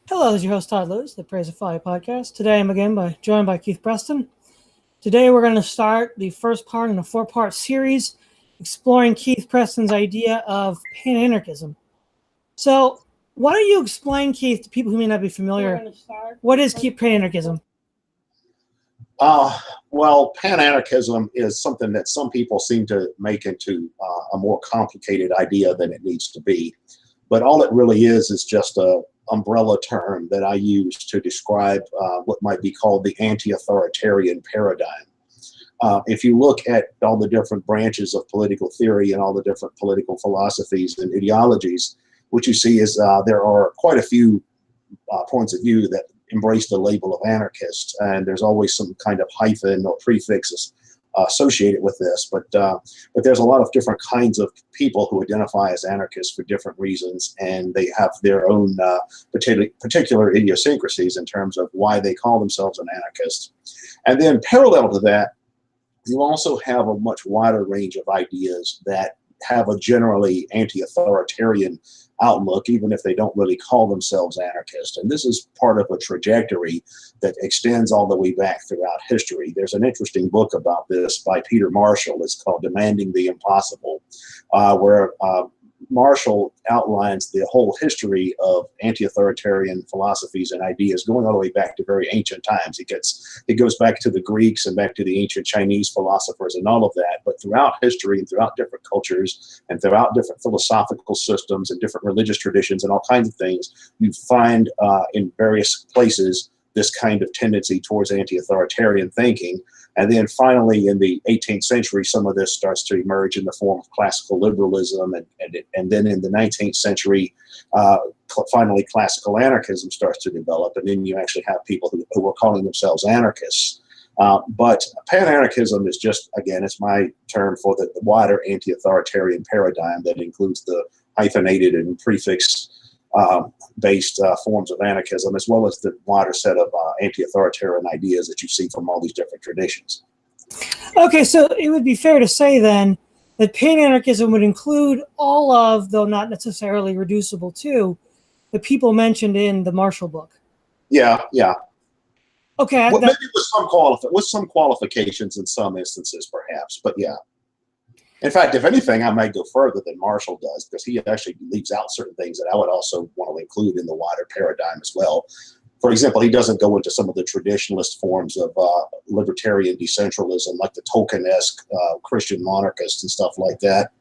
Hello, this is your host Todd Lewis, the Praise of Folly podcast. Today I'm again joined by Keith Preston. Today we're going to start the first part in a four-part series exploring Keith Preston's idea of pan-Anarchism. So why don't you explain, Keith, to people who may not be familiar, what is pan-Anarchism? Well, pan-Anarchism is something that some people seem to make into a more complicated idea than it needs to be. But all it really is just a umbrella term that I use to describe what might be called the anti-authoritarian paradigm. If you look at all the different branches of political theory and all the different political philosophies and ideologies, what you see is there are quite a few points of view that embrace the label of anarchist, and there's always some kind of hyphen or prefixes associated with this, but there's a lot of different kinds of people who identify as anarchists for different reasons, and they have their own particular idiosyncrasies in terms of why they call themselves an anarchist. And then parallel to that, you also have a much wider range of ideas that have a generally anti-authoritarian outlook, even if they don't really call themselves anarchist. And this is part of a trajectory that extends all the way back throughout history. There's an interesting book about this by Peter Marshall. It's called Demanding the Impossible, where Marshall outlines the whole history of anti-authoritarian philosophies and ideas going all the way back to very ancient times. It goes back to the Greeks and back to the ancient Chinese philosophers and all of that. But throughout history and throughout different cultures and throughout different philosophical systems and different religious traditions and all kinds of things, you find in various places this kind of tendency towards anti-authoritarian thinking. And then finally, in the 18th century, some of this starts to emerge in the form of classical liberalism. And then in the 19th century, finally, classical anarchism starts to develop. And then you actually have people who were calling themselves anarchists. But pan-anarchism is just, again, it's my term for the wider anti-authoritarian paradigm that includes the hyphenated and prefix based forms of anarchism, as well as the wider set of anti-authoritarian ideas that you see from all these different traditions. Okay, so it would be fair to say then that pan-anarchism would include all of, though not necessarily reducible to, the people mentioned in the Marshall book. Yeah. Okay. Well, maybe with some qualifications in some instances, perhaps, but yeah. In fact, if anything, I might go further than Marshall does, because he actually leaves out certain things that I would also want to include in the wider paradigm as well. For example, he doesn't go into some of the traditionalist forms of libertarian decentralism, like the Tolkien-esque Christian monarchists and stuff like that.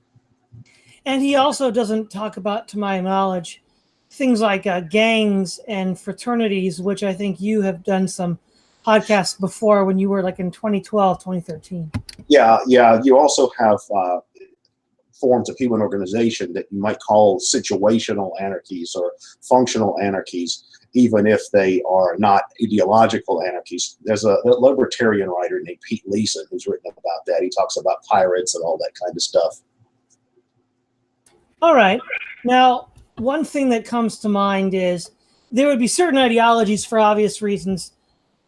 And he also doesn't talk about, to my knowledge, things like gangs and fraternities, which I think you have done some podcasts before when you were like in 2012, 2013. Yeah. You also have forms of human organization that you might call situational anarchies or functional anarchies, even if they are not ideological anarchies. There's a libertarian writer named Pete Leeson who's written about that. He talks about pirates and all that kind of stuff. All right. Now, one thing that comes to mind is there would be certain ideologies, for obvious reasons,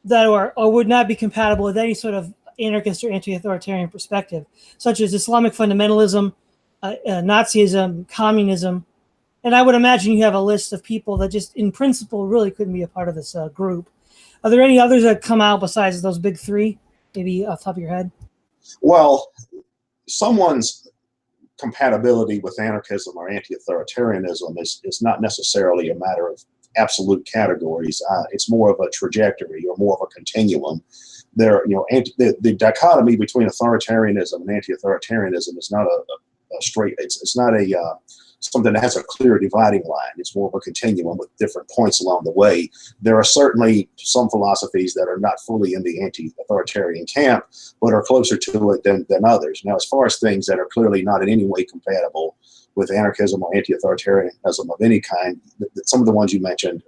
that are or would not be compatible with any sort of anarchist or anti-authoritarian perspective, such as Islamic fundamentalism, Nazism, communism. And I would imagine you have a list of people that just in principle really couldn't be a part of this group. Are there any others that come out besides those big three, maybe off the top of your head? Well, someone's compatibility with anarchism or anti-authoritarianism is not necessarily a matter of absolute categories. It's more of a trajectory or more of a continuum. The dichotomy between authoritarianism and anti-authoritarianism is not a straight. It's not something that has a clear dividing line. It's more of a continuum with different points along the way. There are certainly some philosophies that are not fully in the anti-authoritarian camp, but are closer to it than others. Now, as far as things that are clearly not in any way compatible with anarchism or anti-authoritarianism of any kind, some of the ones you mentioned,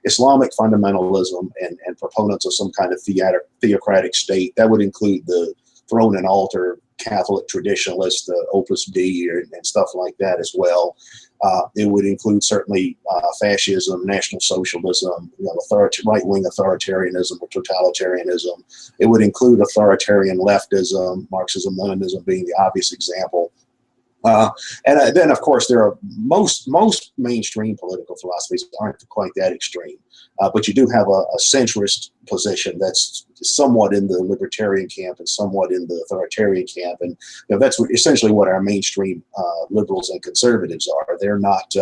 Islamic fundamentalism and proponents of some kind of theocratic state, that would include the throne and altar Catholic traditionalists, the Opus Dei and stuff like that as well. It would include certainly fascism, National Socialism, right-wing authoritarianism or totalitarianism. It would include authoritarian leftism, Marxism, Leninism being the obvious example. Then, of course, there are most mainstream political philosophies aren't quite that extreme, but you do have a centrist position that's somewhat in the libertarian camp and somewhat in the authoritarian camp, and that's essentially what our mainstream liberals and conservatives are. They're not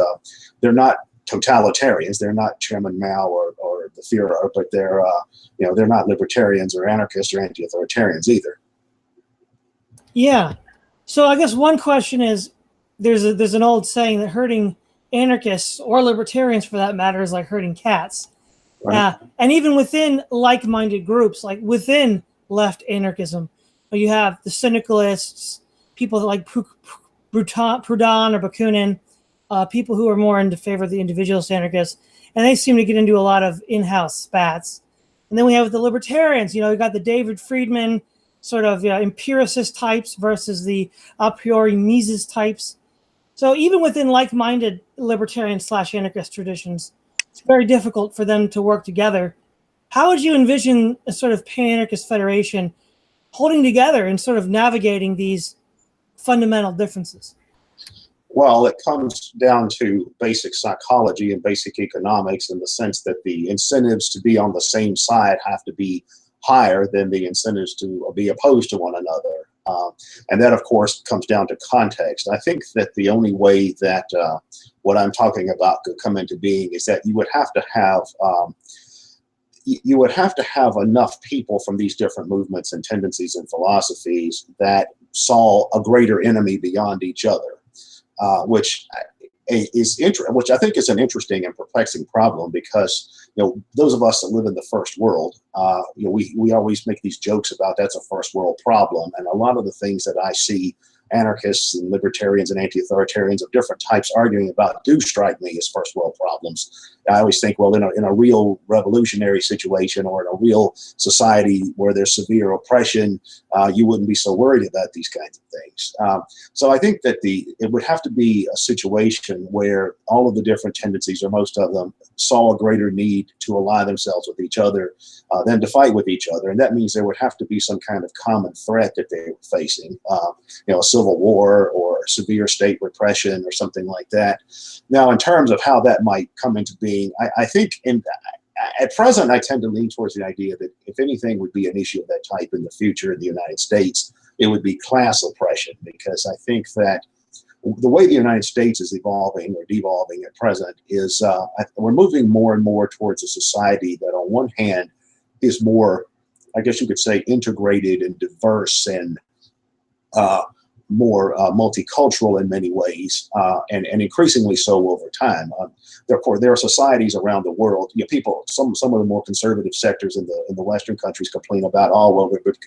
totalitarians. They're not Chairman Mao or the Führer, but they're not libertarians or anarchists or anti-authoritarians either. Yeah. So I guess one question is, there's an old saying that hurting anarchists or libertarians, for that matter, is like hurting cats. Right. And even within like-minded groups, like within left anarchism, you have the syndicalists, people like Proudhon or Bakunin, people who are more in favor of the individualist anarchists, and they seem to get into a lot of in-house spats. And then we have the libertarians. You got the David Friedman sort of empiricist types versus the a priori Mises types. So even within like-minded libertarian / anarchist traditions, it's very difficult for them to work together. How would you envision a sort of pan-anarchist federation holding together and sort of navigating these fundamental differences? Well, it comes down to basic psychology and basic economics, in the sense that the incentives to be on the same side have to be higher than the incentives to be opposed to one another. And that, of course, comes down to context. I think that the only way that what I'm talking about could come into being is that you would have to have enough people from these different movements and tendencies and philosophies that saw a greater enemy beyond each other, which I think is an interesting and perplexing problem, because those of us that live in the first world, we always make these jokes about that's a first world problem, and a lot of the things that I see anarchists and libertarians and anti-authoritarians of different types arguing about do strike me as first world problems. I always think, well, in a real revolutionary situation or in a real society where there's severe oppression, you wouldn't be so worried about these kinds of things. So I think that it would have to be a situation where all of the different tendencies, or most of them, saw a greater need to ally themselves with each other than to fight with each other. And that means there would have to be some kind of common threat that they were facing, a civil war or severe state repression or something like that. Now, in terms of how that might come into being, I think at present, I tend to lean towards the idea that if anything would be an issue of that type in the future in the United States, it would be class oppression, because I think that the way the United States is evolving or devolving at present is we're moving more and more towards a society that on one hand is more, I guess you could say, integrated and diverse and more multicultural in many ways, and increasingly so over time. Therefore, there are societies around the world. Some of the more conservative sectors in the Western countries complain about,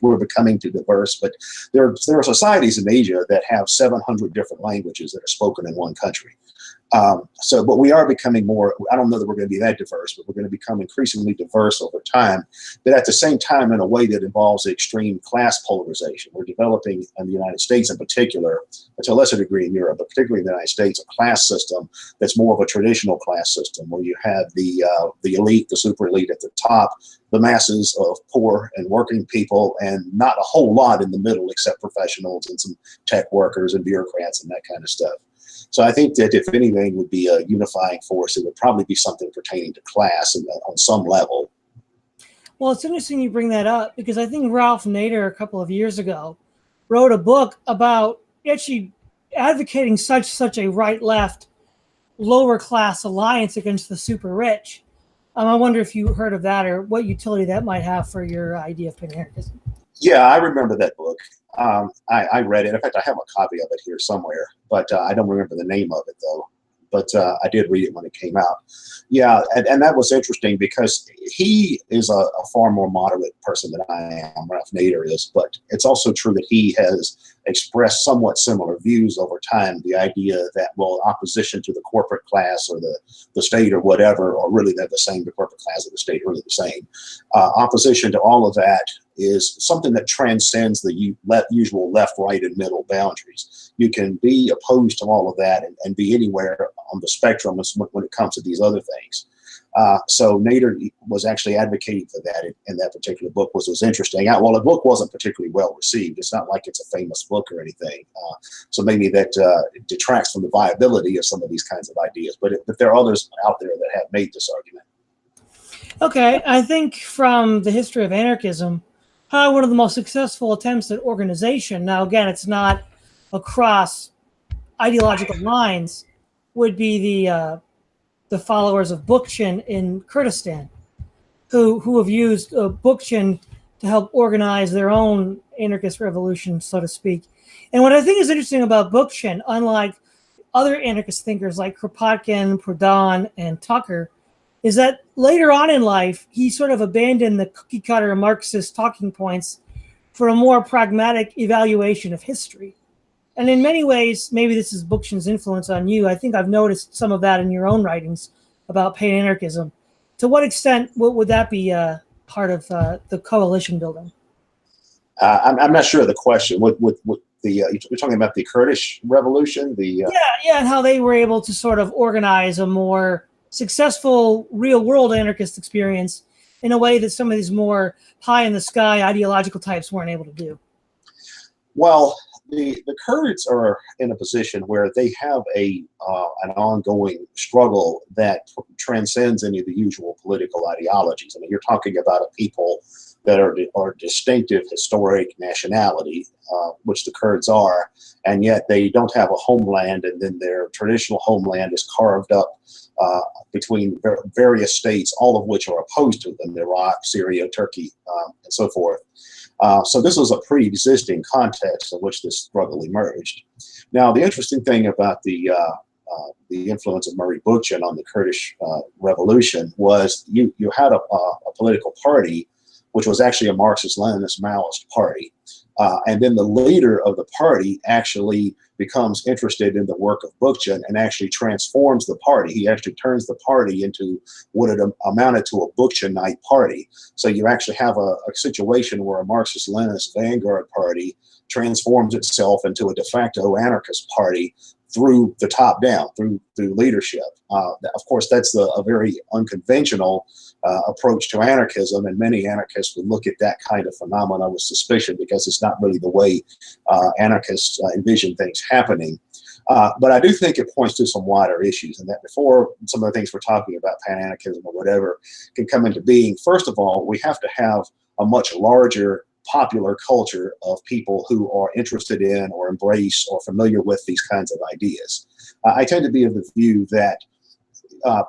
we're becoming too diverse. But there are societies in Asia that have 700 different languages that are spoken in one country. But we are becoming more, I don't know that we're going to be that diverse, but we're going to become increasingly diverse over time. But at the same time, in a way that involves extreme class polarization. We're developing in the United States in particular, to a lesser degree in Europe, but particularly in the United States, a class system that's more of a traditional class system, where you have the elite, the super elite at the top, the masses of poor and working people, and not a whole lot in the middle except professionals and some tech workers and bureaucrats and that kind of stuff. So I think that if anything would be a unifying force, it would probably be something pertaining to class on some level. Well, it's interesting you bring that up, because I think Ralph Nader a couple of years ago wrote a book about actually advocating such a right-left lower class alliance against the super rich. I wonder if you heard of that, or what utility that might have for your idea of pan-Anarchism. Yeah, I remember that book. I read it. In fact, I have a copy of it here somewhere, but I don't remember the name of it, though. But I did read it when it came out. Yeah, and that was interesting, because he is a far more moderate person than I am, Ralph Nader is. But it's also true that he has expressed somewhat similar views over time. The idea that, well, opposition to the corporate class or the state or whatever, or really they're the same, the corporate class or the state are really the same. Opposition to all of that is something that transcends the usual left, right, and middle boundaries. You can be opposed to all of that and be anywhere on the spectrum when it comes to these other things. So Nader was actually advocating for that in that particular book, which was interesting. Well, the book wasn't particularly well received. It's not like it's a famous book or anything. So maybe that detracts from the viability of some of these kinds of ideas. But there are others out there that have made this argument. Okay, I think from the history of anarchism, one of the most successful attempts at organization, now again, it's not across ideological lines, would be the followers of Bookchin in Kurdistan, who have used Bookchin to help organize their own anarchist revolution, so to speak. And what I think is interesting about Bookchin, unlike other anarchist thinkers like Kropotkin, Proudhon, and Tucker, is that later on in life, he sort of abandoned the cookie-cutter Marxist talking points for a more pragmatic evaluation of history. And in many ways, maybe this is Bookchin's influence on you. I think I've noticed some of that in your own writings about Pan-Anarchism. To what extent would that be part of the coalition building? I'm not sure of the question. You're talking about the Kurdish revolution? Yeah, and how they were able to sort of organize a more successful real-world anarchist experience in a way that some of these more pie-in-the-sky ideological types weren't able to do. Well, the Kurds are in a position where they have an ongoing struggle that transcends any of the usual political ideologies. I mean, you're talking about a people that are distinctive historic nationality, which the Kurds are, and yet they don't have a homeland, and then their traditional homeland is carved up between various states, all of which are opposed to them: Iraq, Syria, Turkey, and so forth. So this was a pre-existing context in which this struggle emerged. Now, the interesting thing about the influence of Murray Bookchin on the Kurdish revolution was you had a political party which was actually a Marxist-Leninist Maoist party. And then the leader of the party actually becomes interested in the work of Bookchin and actually transforms the party. He actually turns the party into what it amounted to a Bookchinite party. So you actually have a situation where a Marxist-Leninist vanguard party transforms itself into a de facto anarchist party through the top down, through leadership. Of course, that's a very unconventional approach to anarchism, and many anarchists would look at that kind of phenomena with suspicion because it's not really the way anarchists envision things happening. But I do think it points to some wider issues, and that before some of the things we're talking about, pan-anarchism or whatever, can come into being, first of all, we have to have a much larger popular culture of people who are interested in or embrace or familiar with these kinds of ideas. I tend to be of the view that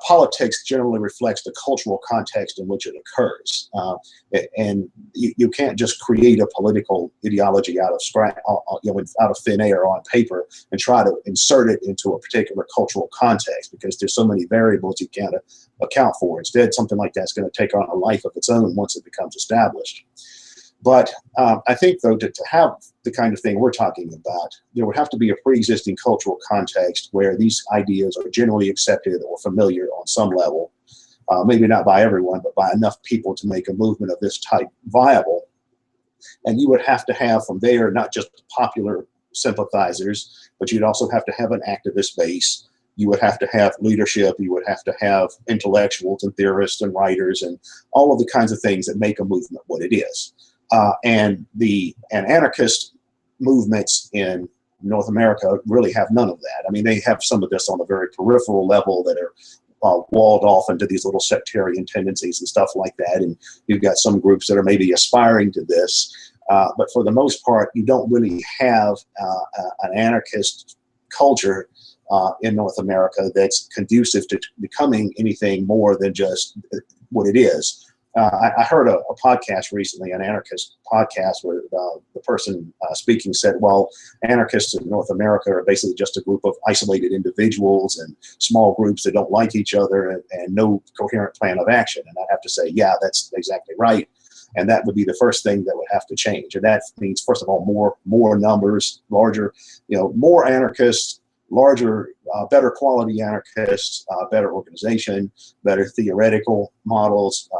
politics generally reflects the cultural context in which it occurs. And you can't just create a political ideology out of thin air on paper and try to insert it into a particular cultural context, because there's so many variables you can't account for. Instead, something like that's going to take on a life of its own once it becomes established. But I think, though, to have the kind of thing we're talking about, there would have to be a pre-existing cultural context where these ideas are generally accepted or familiar on some level, maybe not by everyone, but by enough people to make a movement of this type viable. And you would have to have from there not just popular sympathizers, but you'd also have to have an activist base. You would have to have leadership. You would have to have intellectuals and theorists and writers and all of the kinds of things that make a movement what it is. And anarchist movements in North America really have none of that. I mean, they have some of this on a very peripheral level that are walled off into these little sectarian tendencies and stuff like that. And you've got some groups that are maybe aspiring to this. But for the most part, you don't really have an anarchist culture in North America that's conducive to becoming anything more than just what it is. I heard a podcast recently, an anarchist podcast, where the person speaking said, well, anarchists in North America are basically just a group of isolated individuals and small groups that don't like each other and no coherent plan of action. And I have to say, yeah, that's exactly right. And that would be the first thing that would have to change. And that means, first of all, more numbers, larger, more anarchists, larger, better quality anarchists, better organization, better theoretical models,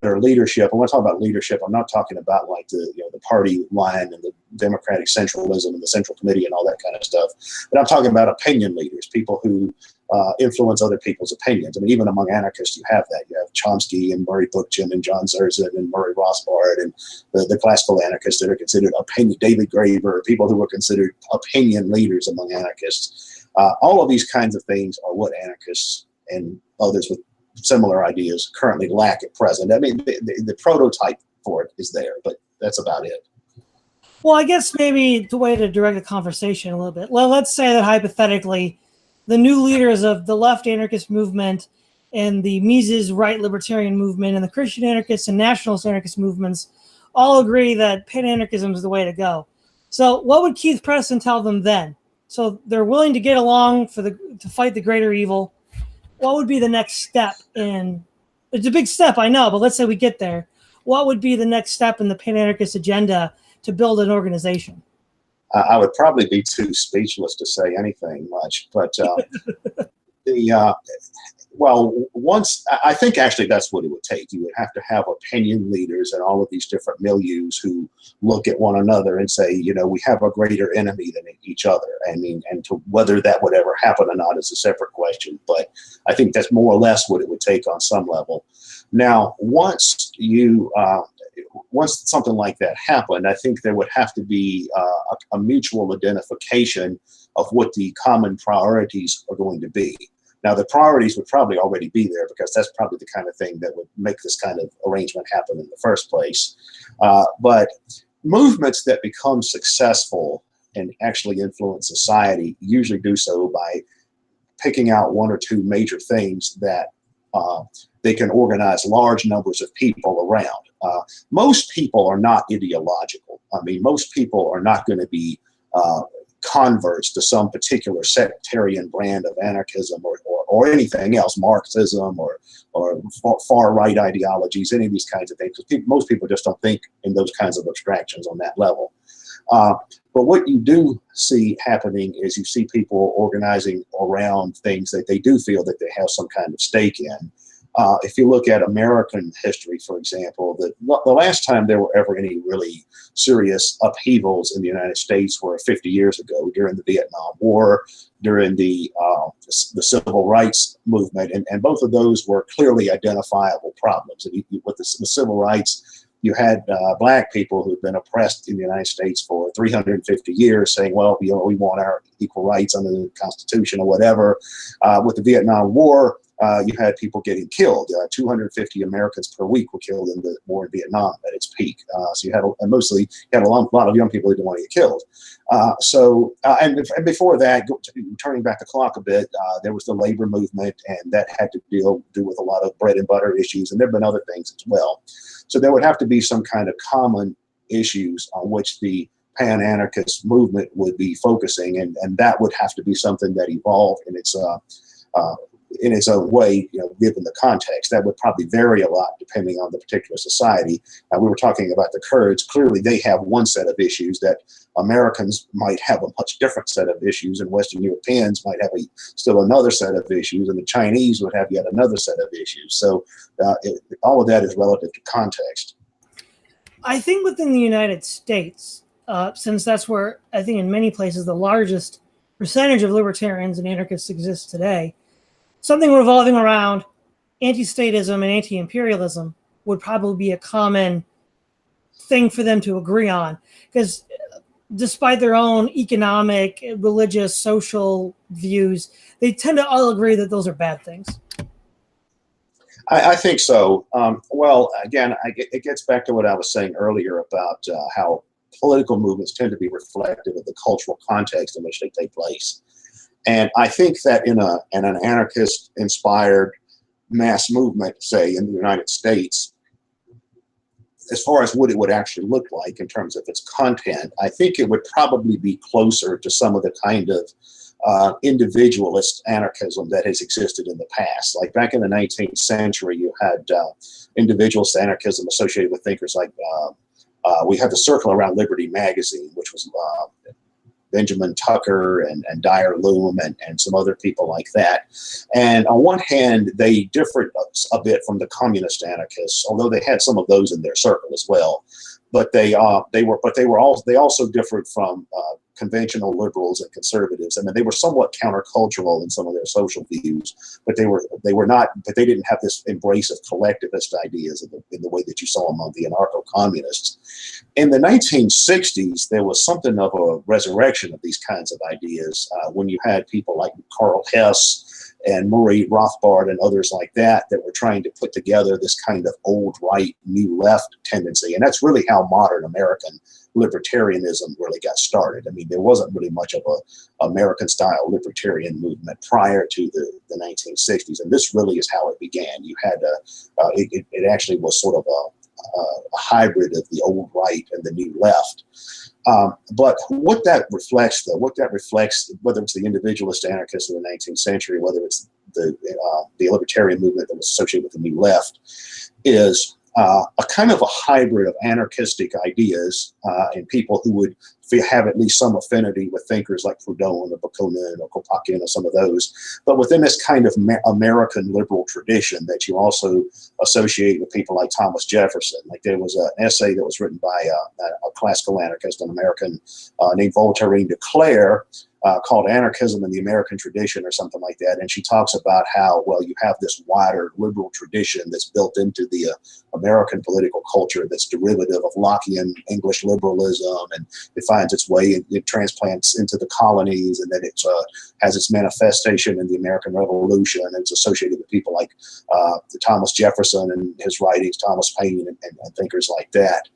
better leadership. And when I talk about leadership, I'm not talking about like the party line and the democratic centralism and the central committee and all that kind of stuff. But I'm talking about opinion leaders, people who influence other people's opinions. I mean, even among anarchists, you have that. You have Chomsky and Murray Bookchin and John Zerzan and Murray Rothbard and the classical anarchists that are considered opinion, David Graeber, people who were considered opinion leaders among anarchists. All of these kinds of things are what anarchists and others with similar ideas currently lack at present. I mean, the prototype for it is there, but that's about it. Well, I guess maybe the way to direct the conversation a little bit. Well, let's say that hypothetically, the new leaders of the left anarchist movement and the Mises right libertarian movement and the Christian anarchists and nationalist anarchist movements all agree that pan-anarchism is the way to go. So what would Keith Preston tell them then? So they're willing to get along to fight the greater evil. What would be the next step it's a big step, I know, but let's say we get there. What would be the next step in the pan-anarchist agenda to build an organization? I would probably be too speechless to say anything much, but I think actually that's what it would take. You would have to have opinion leaders in all of these different milieus who look at one another and say, you know, we have a greater enemy than each other. I mean, and to whether that would ever happen or not is a separate question, but I think that's more or less what it would take on some level. Now, once something like that happened, I think there would have to be a mutual identification of what the common priorities are going to be. Now, the priorities would probably already be there because that's probably the kind of thing that would make this kind of arrangement happen in the first place. But movements that become successful and actually influence society usually do so by picking out one or two major things that they can organize large numbers of people around. Most people are not ideological. I mean, most people are not going to be converts to some particular sectarian brand of anarchism or anything else, Marxism or far-right ideologies, any of these kinds of things. Most people just don't think in those kinds of abstractions on that level. But what you do see happening is you see people organizing around things that they do feel that they have some kind of stake in. If you look at American history, for example, the last time there were ever any really serious upheavals in the United States were 50 years ago during the Vietnam War, during the civil rights movement, and both of those were clearly identifiable problems. And with the civil rights, you had black people who'd been oppressed in the United States for 350 years saying, well, you know, we want our equal rights under the Constitution or whatever. With the Vietnam War, you had people getting killed. 250 Americans per week were killed in the war in Vietnam at its peak. So you had a lot of young people who didn't want to get killed. And before that, turning back the clock a bit, there was the labor movement, and that had to do with a lot of bread and butter issues, and there have been other things as well. So there would have to be some kind of common issues on which the pan-anarchist movement would be focusing, and that would have to be something that evolved in its own way, you know, given the context. That would probably vary a lot depending on the particular society. We were talking about the Kurds. Clearly, they have one set of issues that Americans might have a much different set of issues, and Western Europeans might have still another set of issues, and the Chinese would have yet another set of issues. So all of that is relative to context. I think within the United States, since that's where I think in many places the largest percentage of libertarians and anarchists exists today, something revolving around anti-statism and anti-imperialism would probably be a common thing for them to agree on, because despite their own economic, religious, social views, they tend to all agree that those are bad things. I think so. Well, again, it gets back to what I was saying earlier about how political movements tend to be reflective of the cultural context in which they take place. And I think that in an anarchist-inspired mass movement, say in the United States, as far as what it would actually look like in terms of its content, I think it would probably be closer to some of the kind of individualist anarchism that has existed in the past. Like back in the 19th century, you had individualist anarchism associated with thinkers like, we had the Circle Around Liberty magazine, which was Benjamin Tucker and Dyer Loom and some other people like that. And on one hand, they differed a bit from the communist anarchists, although they had some of those in their circle as well. but they also differed from conventional liberals and conservatives. I mean, they were somewhat countercultural in some of their social views, but they didn't have this embrace of collectivist ideas in the way that you saw among the anarcho-communists. In the 1960s, there was something of a resurrection of these kinds of ideas when you had people like Karl Hess and Murray Rothbard and others like that were trying to put together this kind of old right, new left tendency. And that's really how modern American libertarianism really got started. I mean, there wasn't really much of a American-style libertarian movement prior to the 1960s, and this really is how it began. You had it actually was sort of a hybrid of the old right and the new left. But what that reflects, whether it's the individualist anarchists of the 19th century, whether it's the libertarian movement that was associated with the new left, is a kind of a hybrid of anarchistic ideas and people who would have at least some affinity with thinkers like Proudhon or Bakunin or Kropotkin or some of those, but within this kind of American liberal tradition that you also associate with people like Thomas Jefferson. Like there was an essay that was written by a classical anarchist, an American named Voltairine de Cleyre, called Anarchism in the American Tradition or something like that. And she talks about how, well, you have this wider liberal tradition that's built into the American political culture that's derivative of Lockean English liberalism, and it finds its way, it transplants into the colonies, and then it has its manifestation in the American Revolution, and it's associated with people like Thomas Jefferson and his writings, Thomas Paine, and thinkers like that.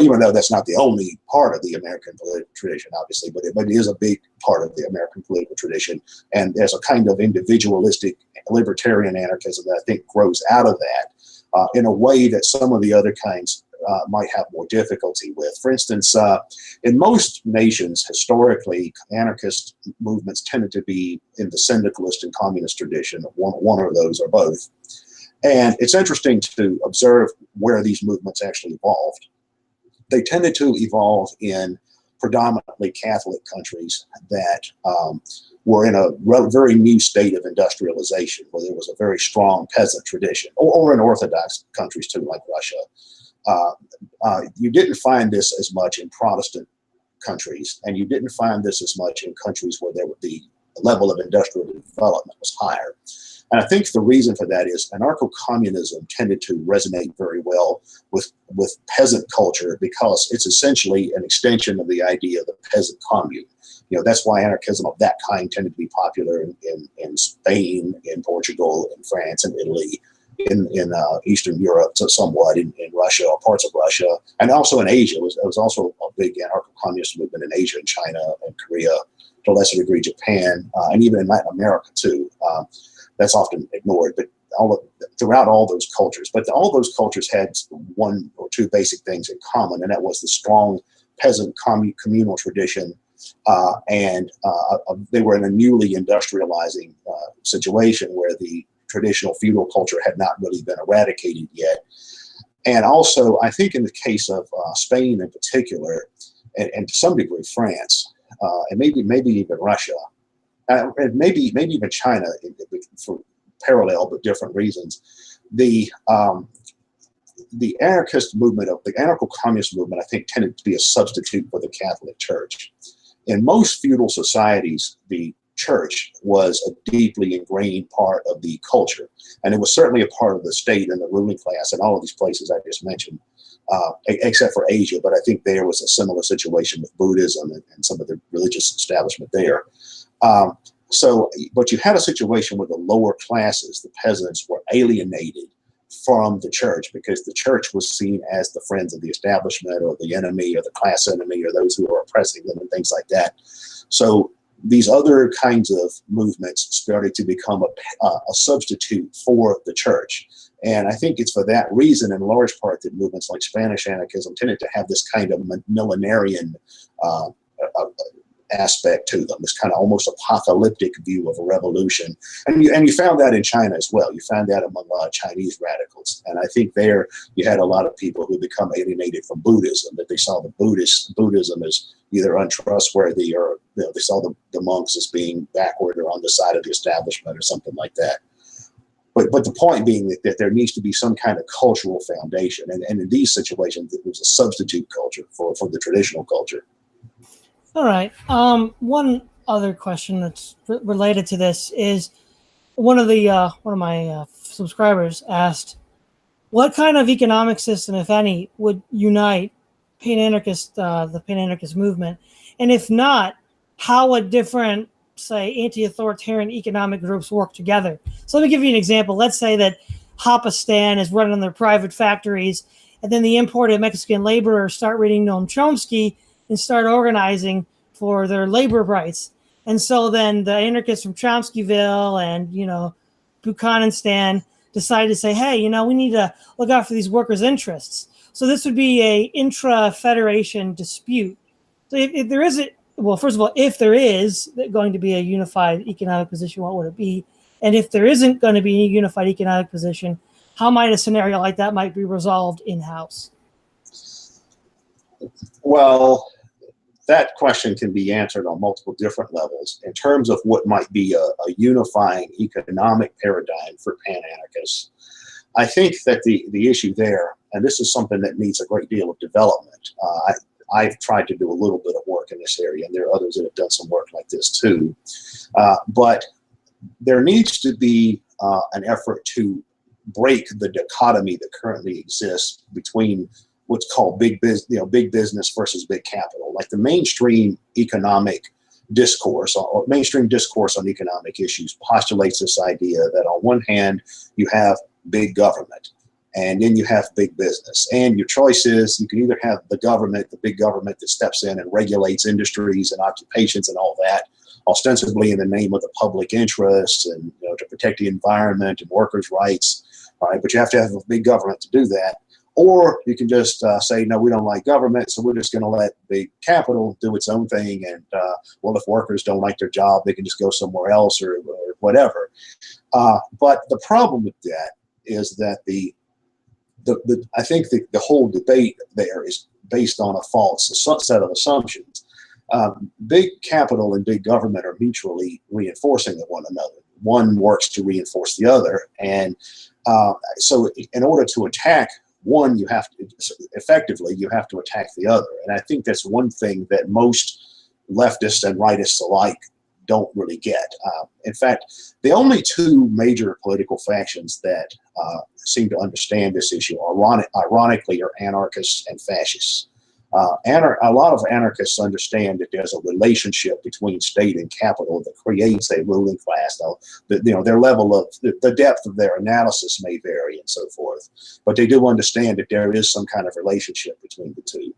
Even though that's not the only part of the American political tradition, obviously, but it is a big part of the American political tradition. And there's a kind of individualistic libertarian anarchism that I think grows out of that in a way that some of the other kinds might have more difficulty with. For instance, in most nations, historically, anarchist movements tended to be in the syndicalist and communist tradition, one or those or both. And it's interesting to observe where these movements actually evolved. They tended to evolve in predominantly Catholic countries that were in a very new state of industrialization, where there was a very strong peasant tradition, or in Orthodox countries too, like Russia. You didn't find this as much in Protestant countries, and you didn't find this as much in countries where the level of industrial development was higher. And I think the reason for that is anarcho-communism tended to resonate very well with peasant culture, because it's essentially an extension of the idea of the peasant commune. You know, that's why anarchism of that kind tended to be popular in Spain, in Portugal, in France, and Italy, in Eastern Europe, so somewhat in Russia or parts of Russia, and also in Asia. It was also a big anarcho-communist movement in Asia, in China, and Korea, to a lesser degree Japan, and even in Latin America too. That's often ignored, but throughout all those cultures. But all those cultures had one or two basic things in common, and that was the strong peasant communal tradition, and they were in a newly industrializing situation where the traditional feudal culture had not really been eradicated yet. And also, I think in the case of Spain in particular, and to some degree France, and maybe even Russia, and maybe even China, for parallel but different reasons, the anarchist movement, the anarcho-communist movement, I think tended to be a substitute for the Catholic Church. In most feudal societies, the church was a deeply ingrained part of the culture, and it was certainly a part of the state and the ruling class in all of these places I just mentioned, except for Asia. But I think there was a similar situation with Buddhism and some of the religious establishment there. But you had a situation where the lower classes, the peasants, were alienated from the church, because the church was seen as the friends of the establishment, or the enemy, or the class enemy, or those who were oppressing them, and things like that. So these other kinds of movements started to become a substitute for the church. And I think it's for that reason, in large part, that movements like Spanish anarchism tended to have this kind of millenarian aspect to them, this kind of almost apocalyptic view of a revolution. And you found that in China as well. You found that among Chinese radicals. And I think there you had a lot of people who become alienated from Buddhism, that they saw Buddhism as either untrustworthy, or they saw the monks as being backward or on the side of the establishment or something like that. but the point being that there needs to be some kind of cultural foundation, and in these situations, it was a substitute culture for the traditional culture. All right. One other question that's related to this is one of my subscribers asked, what kind of economic system, if any, would unite the Pan-Anarchist movement? And if not, how would different, say, anti-authoritarian economic groups work together? So let me give you an example. Let's say that Hopistan is running their private factories, and then the imported Mexican laborers start reading Noam Chomsky and start organizing for their labor rights. And so then the anarchists from Chomskyville and, Buchanan decided to say, hey, we need to look out for these workers' interests. So this would be a intra-federation dispute. So if there isn't, well, first of all, if there is going to be a unified economic position, what would it be? And if there isn't going to be a unified economic position, how might a scenario like that might be resolved in-house? Well, that question can be answered on multiple different levels. In terms of what might be a unifying economic paradigm for pan-anarchists, I think that the issue there, and this is something that needs a great deal of development. I've tried to do a little bit of work in this area, and there are others that have done some work like this too. But there needs to be an effort to break the dichotomy that currently exists between what's called big business versus big capital. Like the mainstream economic discourse or mainstream discourse on economic issues postulates this idea that on one hand you have big government, and then you have big business, and your choice is you can either have the big government that steps in and regulates industries and occupations and all that, ostensibly in the name of the public interest and to protect the environment and workers' rights. All right, but you have to have a big government to do that. Or you can just say, no, we don't like government, so we're just going to let big capital do its own thing. And, well, if workers don't like their job, they can just go somewhere else or whatever. But the problem with that is that I think the whole debate there is based on a false set of assumptions. Big capital and big government are mutually reinforcing of one another. One works to reinforce the other. And so in order to attack one, you have to attack the other. And I think that's one thing that most leftists and rightists alike don't really get. In fact, the only two major political factions that seem to understand this issue, ironically, are anarchists and fascists. A lot of anarchists understand that there's a relationship between state and capital that creates a ruling class. Now, their level of the depth of their analysis may vary and so forth, but they do understand that there is some kind of relationship between the two.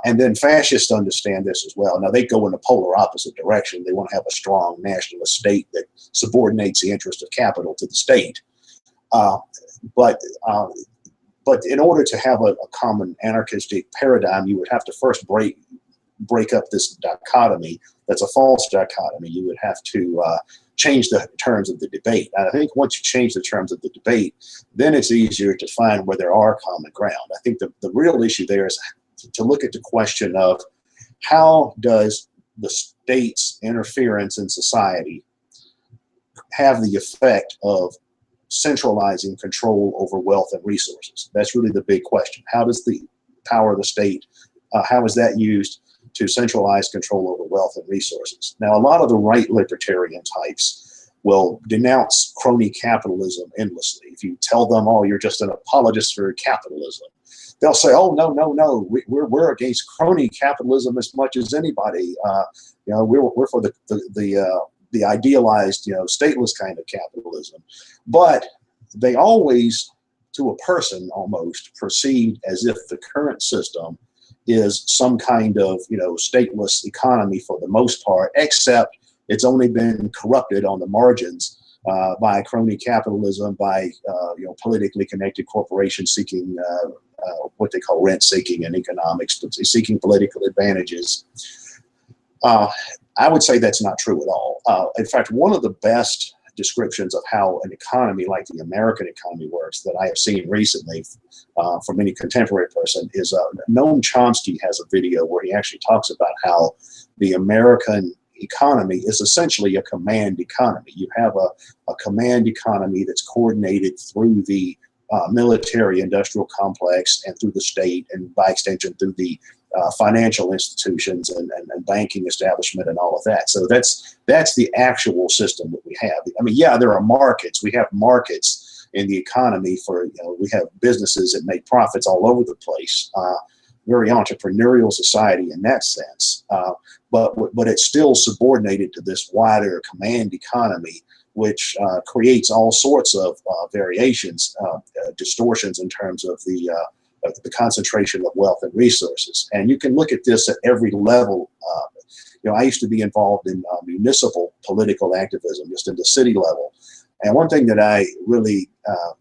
And then fascists understand this as well. Now, they go in the polar opposite direction. They want to have a strong nationalist state that subordinates the interest of capital to the state. But in order to have a common anarchistic paradigm, you would have to first break up this dichotomy. That's a false dichotomy. You would have to change the terms of the debate. And I think once you change the terms of the debate, then it's easier to find where there are common ground. I think the real issue there is to look at the question of how does the state's interference in society have the effect of centralizing control over wealth and resources. That's really the big question. How does the power of the state, how is that used to centralize control over wealth and resources? Now, a lot of the right libertarian types will denounce crony capitalism endlessly. If you tell them, oh, you're just an apologist for capitalism, they'll say, oh, no, we're against crony capitalism as much as anybody. We're for the idealized, stateless kind of capitalism. But they always, to a person almost, proceed as if the current system is some kind of, stateless economy for the most part, except it's only been corrupted on the margins by crony capitalism, by, politically connected corporations seeking what they call rent seeking in economics, but seeking political advantages. I would say that's not true at all. In fact, one of the best descriptions of how an economy like the American economy works that I have seen recently from any contemporary person is Noam Chomsky has a video where he actually talks about how the American economy is essentially a command economy. You have a command economy that's coordinated through the military industrial complex and through the state, and by extension through the financial institutions and banking establishment and all of that. So that's the actual system that we have. I mean, yeah, there are markets. We have markets in the economy for, we have businesses that make profits all over the place. Very entrepreneurial society in that sense. But it's still subordinated to this wider command economy, which creates all sorts of variations, distortions in terms of the concentration of wealth and resources. And you can look at this at every level. I used to be involved in municipal political activism, just at the city level. And one thing that I really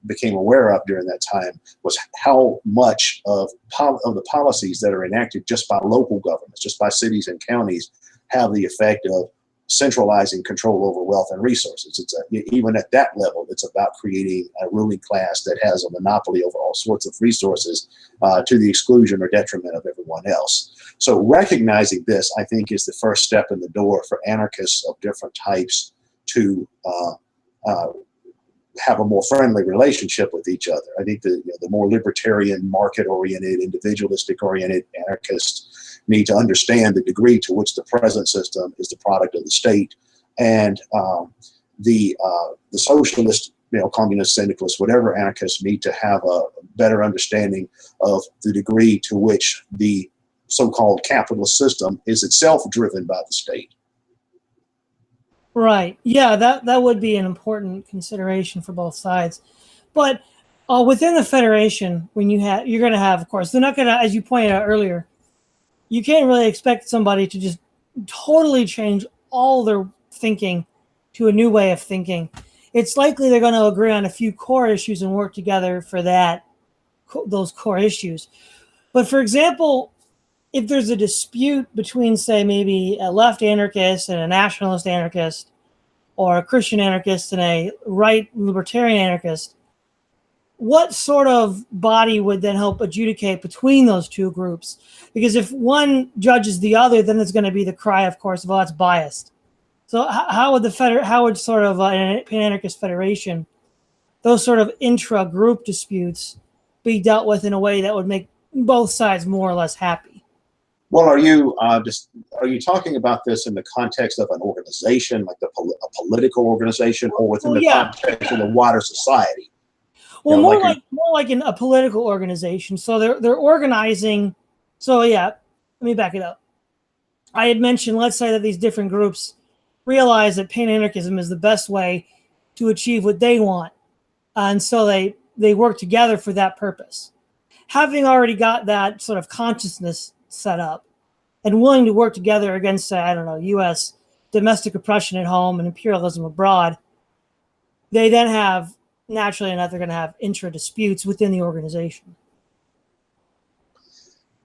became aware of during that time was how much of the policies that are enacted just by local governments, just by cities and counties, have the effect of centralizing control over wealth and resources. Even at that level, it's about creating a ruling class that has a monopoly over all sorts of resources to the exclusion or detriment of everyone else. So recognizing this, I think, is the first step in the door for anarchists of different types to have a more friendly relationship with each other. I think the more libertarian, market-oriented, individualistic-oriented anarchists need to understand the degree to which the present system is the product of the state, and the socialist, communist, syndicalist, whatever anarchists need to have a better understanding of the degree to which the so-called capitalist system is itself driven by the state. Right. Yeah, that would be an important consideration for both sides. But within the federation, when you're going to have, of course, they're not going to, as you pointed out earlier, you can't really expect somebody to just totally change all their thinking to a new way of thinking. It's likely they're going to agree on a few core issues and work together for those core issues. But for example, if there's a dispute between, say, maybe a left anarchist and a nationalist anarchist, or a Christian anarchist and a right libertarian anarchist, what sort of body would then help adjudicate between those two groups? Because if one judges the other, then there's going to be the cry, of course, well, that's biased. So how would sort of an Pan-Anarchist federation, those sort of intra-group disputes, be dealt with in a way that would make both sides more or less happy? Well, are you talking about this in the context of an organization, like a political organization, or within the context of the wider society? Well, more like in a political organization. So they're organizing. So yeah, let me back it up. I had mentioned, let's say that these different groups realize that pan-anarchism is the best way to achieve what they want, and so they work together for that purpose. Having already got that sort of consciousness set up and willing to work together against, U.S. domestic oppression at home and imperialism abroad, they then have, naturally enough, they're going to have intra-disputes within the organization.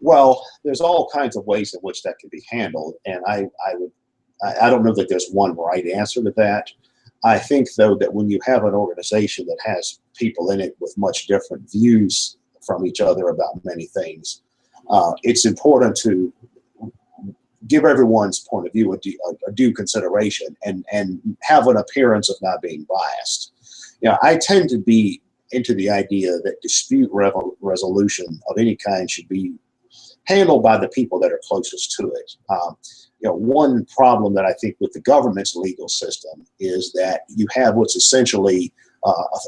Well, there's all kinds of ways in which that can be handled, and I don't know that there's one right answer to that. I think, though, that when you have an organization that has people in it with much different views from each other about many things, it's important to give everyone's point of view a due consideration and have an appearance of not being biased. I tend to be into the idea that dispute resolution of any kind should be handled by the people that are closest to it. One problem that I think with the government's legal system is that you have what's essentially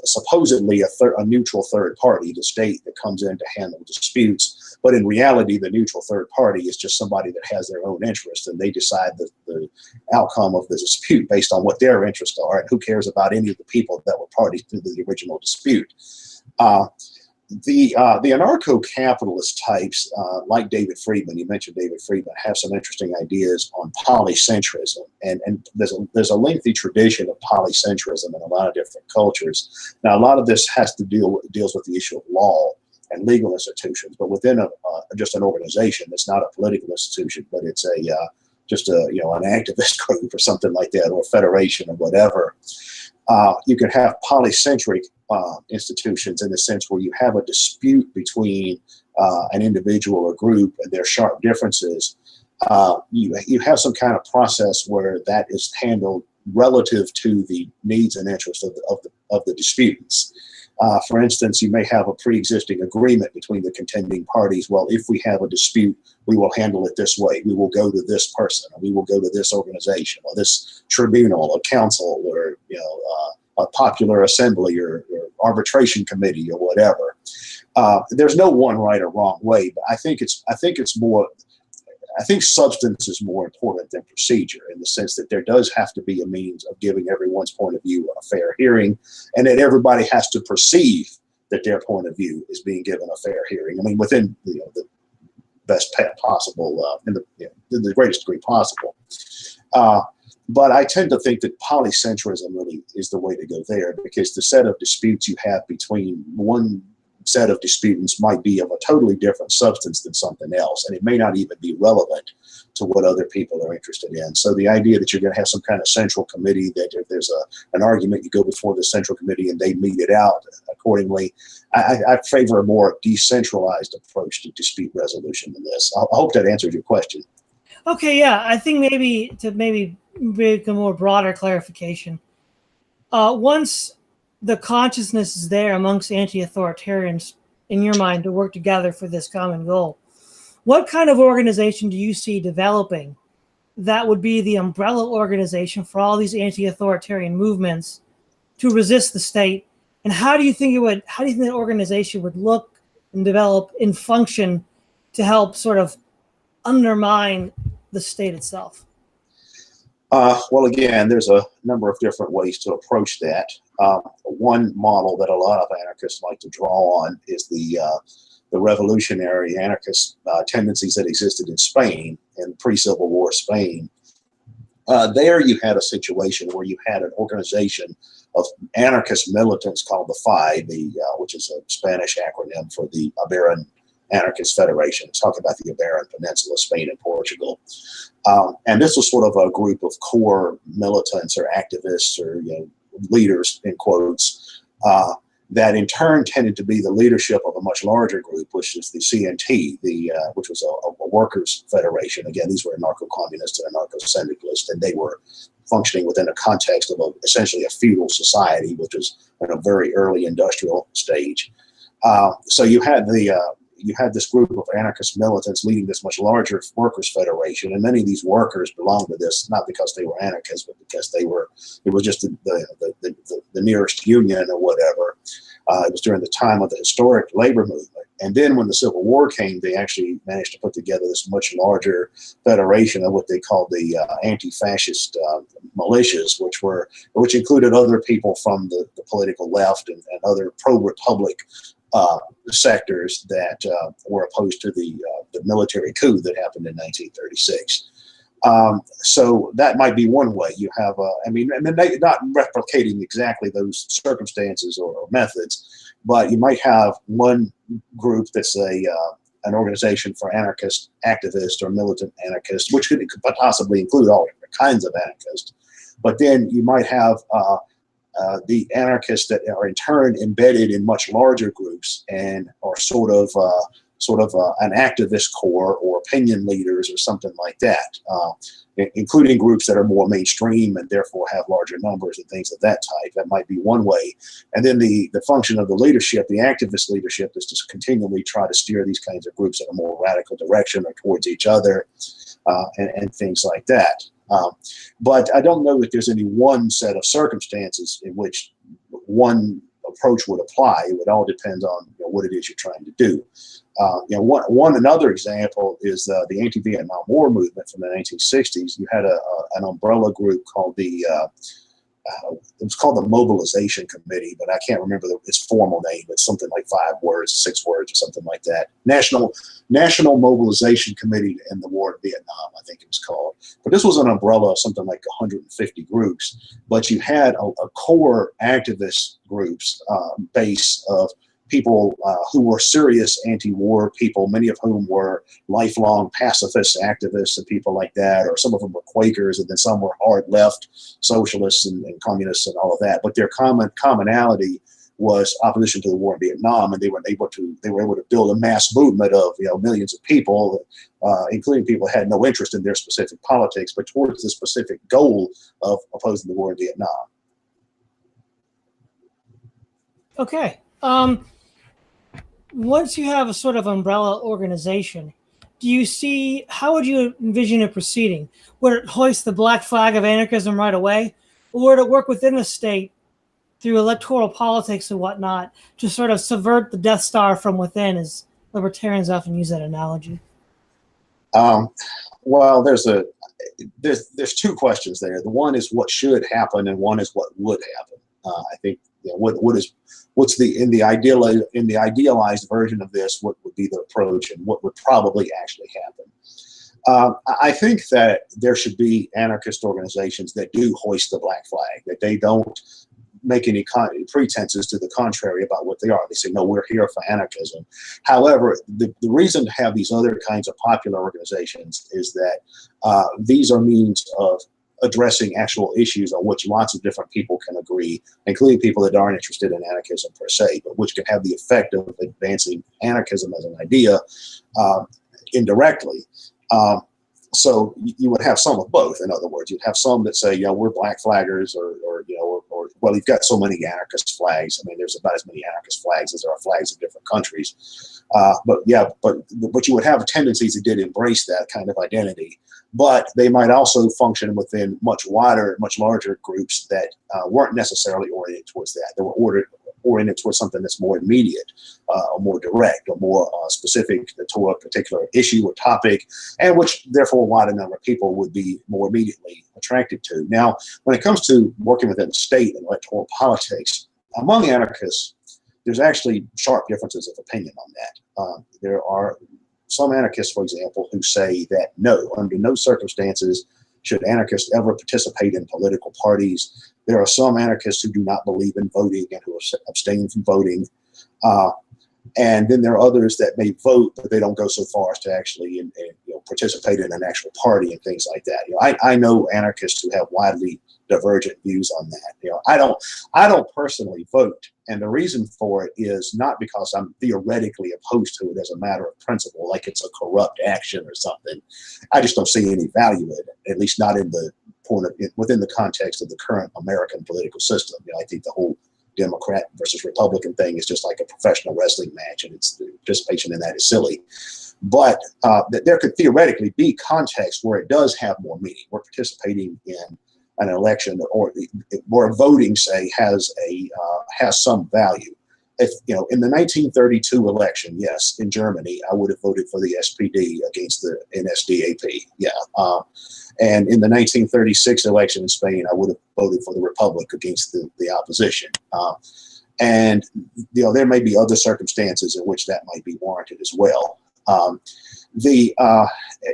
supposedly a neutral third party, the state, that comes in to handle disputes. But in reality, the neutral third party is just somebody that has their own interest, and they decide the outcome of the dispute based on what their interests are, and who cares about any of the people that were parties to the original dispute. The anarcho-capitalist types, like David Friedman, you mentioned David Friedman, have some interesting ideas on polycentrism, and there's a lengthy tradition of polycentrism in a lot of different cultures. Now, a lot of this has to deals with the issue of law and legal institutions, but within just an organization, it's not a political institution, but it's just an activist group or something like that, or a federation or whatever. You can have polycentric institutions in the sense where you have a dispute between an individual or group and their sharp differences. you have some kind of process where that is handled relative to the needs and interests of the disputants. For instance, you may have a pre-existing agreement between the contending parties. Well, if we have a dispute, we will handle it this way. We will go to this person, or we will go to this organization, or this tribunal, or council, or a popular assembly, or arbitration committee, or whatever. There's no one right or wrong way, but I think substance is more important than procedure, in the sense that there does have to be a means of giving everyone's point of view a fair hearing, and that everybody has to perceive that their point of view is being given a fair hearing. I mean, within the best possible, in the greatest degree possible. But I tend to think that polycentrism really is the way to go there, because the set of disputes you have between one set of disputants might be of a totally different substance than something else, and it may not even be relevant to what other people are interested in. So the idea that you're going to have some kind of central committee, that if there's an argument, you go before the central committee and they meet it out accordingly, I favor a more decentralized approach to dispute resolution than this. I hope that answered your question. Okay, yeah, I think maybe to make a more broader clarification, once the consciousness is there amongst anti-authoritarians, in your mind, to work together for this common goal, what kind of organization do you see developing that would be the umbrella organization for all these anti-authoritarian movements to resist the state? And how do you think that organization would look and develop and function to help sort of undermine the state itself? Well, again, there's a number of different ways to approach that. One model that a lot of anarchists like to draw on is the revolutionary anarchist tendencies that existed in Spain, in pre-Civil War Spain. There you had a situation where you had an organization of anarchist militants called the FI, which is a Spanish acronym for the Iberian Anarchist Federation. It's talking about the Iberian Peninsula, Spain and Portugal. And this was sort of a group of core militants or activists, or leaders, in quotes, that in turn tended to be the leadership of a much larger group, which is the CNT, which was a workers' federation. Again, these were anarcho-communists and anarcho-syndicalists, and they were functioning within a context of essentially a feudal society, which was in a very early industrial stage. So you had this group of anarchist militants leading this much larger workers' federation, and many of these workers belonged to this not because they were anarchists, but because it was just the nearest union or whatever. It was during the time of the historic labor movement. And then when the Civil War came, they actually managed to put together this much larger federation of what they called the anti-fascist militias, which included other people from the political left and other pro-republic sectors that were opposed to the military coup that happened in 1936. So that might be one way. You have, not replicating exactly those circumstances or methods, but you might have one group that's an organization for anarchist activists or militant anarchists, which could possibly include all different kinds of anarchists. But then you might have the anarchists that are in turn embedded in much larger groups and are sort of an activist core or opinion leaders or something like that, including groups that are more mainstream and therefore have larger numbers and things of that type. That might be one way. And then the function of the leadership, the activist leadership, is to continually try to steer these kinds of groups in a more radical direction or towards each other and things like that. But I don't know that there's any one set of circumstances in which one approach would apply. It would all depend on what it is you're trying to do. Another example is the anti-Vietnam War movement from the 1960s. You had an umbrella group called it was called the Mobilization Committee, but I can't remember its formal name. It's something like 5 words, 6 words, or something like that. National Mobilization Committee to End the War in Vietnam, I think it was called. But this was an umbrella of something like 150 groups. But you had a core activist groups base of people who were serious anti-war people, many of whom were lifelong pacifists, activists, and people like that, or some of them were Quakers, and then some were hard left socialists and communists and all of that. But their commonality was opposition to the war in Vietnam, and they were able to build a mass movement of millions of people, including people who had no interest in their specific politics, but towards the specific goal of opposing the war in Vietnam. Okay. Once you have a sort of umbrella organization, how would you envision it proceeding? Would it hoist the black flag of anarchism right away? Or would it work within the state through electoral politics and whatnot to sort of subvert the Death Star from within, as libertarians often use that analogy? Well, there's two questions there. The one is what should happen, and one is what would happen. I think in the idealized version of this, what would be the approach, and what would probably actually happen. I think that there should be anarchist organizations that do hoist the black flag, that they don't make any pretenses to the contrary about what they are. They say, no, we're here for anarchism. However, the reason to have these other kinds of popular organizations is that these are means of addressing actual issues on which lots of different people can agree, including people that aren't interested in anarchism per se, but which can have the effect of advancing anarchism as an idea indirectly. So you would have some of both. In other words, you'd have some that say, we're black flaggers, or well, you've got so many anarchist flags. I mean, there's about as many anarchist flags as there are flags in different countries. But you would have tendencies that did embrace that kind of identity. But they might also function within much larger groups that weren't necessarily oriented towards that. They were oriented towards something that's more immediate, or more direct, or more specific to a particular issue or topic, and which therefore a wider number of people would be more immediately attracted to. Now, when it comes to working within the state and electoral politics, among anarchists, there's actually sharp differences of opinion on that. There are some anarchists, for example, who say that no, under no circumstances should anarchists ever participate in political parties. There are some anarchists who do not believe in voting and who abstain from voting. And then there are others that may vote, but they don't go so far as to actually participate in an actual party and things like that. I know anarchists who have widely divergent views on that. I don't personally vote, and the reason for it is not because I'm theoretically opposed to it as a matter of principle, like it's a corrupt action or something. I just don't see any value in it, at least not in the within the context of the current American political system. I think the whole Democrat versus Republican thing is just like a professional wrestling match, and its participation in that is silly. But there could theoretically be contexts where it does have more meaning. We're participating in an election, or where voting, say, has some value. If in the 1932 election, yes, in Germany, I would have voted for the SPD against the NSDAP. Yeah. And in the 1936 election in Spain, I would have voted for the Republic against the opposition. And there may be other circumstances in which that might be warranted as well.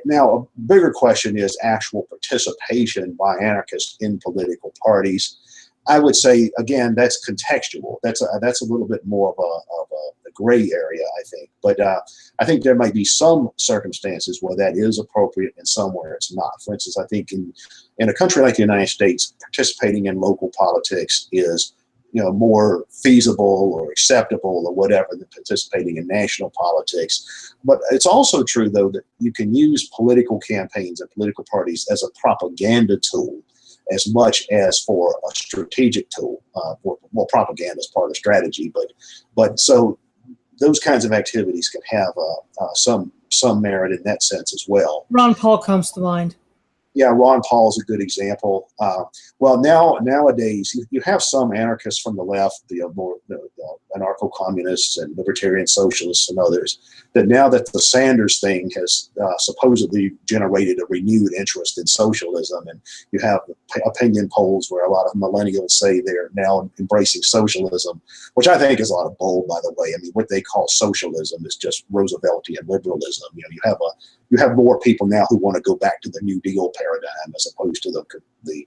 Now, a bigger question is actual participation by anarchists in political parties. I would say, again, that's contextual. That's a little bit more of a gray area, I think. But I think there might be some circumstances where that is appropriate and some where it's not. For instance, I think in a country like the United States, participating in local politics is more feasible or acceptable or whatever than participating in national politics. But it's also true, though, that you can use political campaigns and political parties as a propaganda tool as much as for a strategic tool. Well, propaganda is part of strategy, but so those kinds of activities can have some merit in that sense as well. Ron Paul comes to mind. Yeah, Ron Paul is a good example. Well, nowadays you have some anarchists from the left, the anarcho-communists and libertarian socialists and others, that now that the Sanders thing has supposedly generated a renewed interest in socialism, and you have opinion polls where a lot of millennials say they're now embracing socialism, which I think is a lot of bull, by the way. I mean, what they call socialism is just Rooseveltian liberalism. You have more people now who want to go back to the New Deal paradigm as opposed to the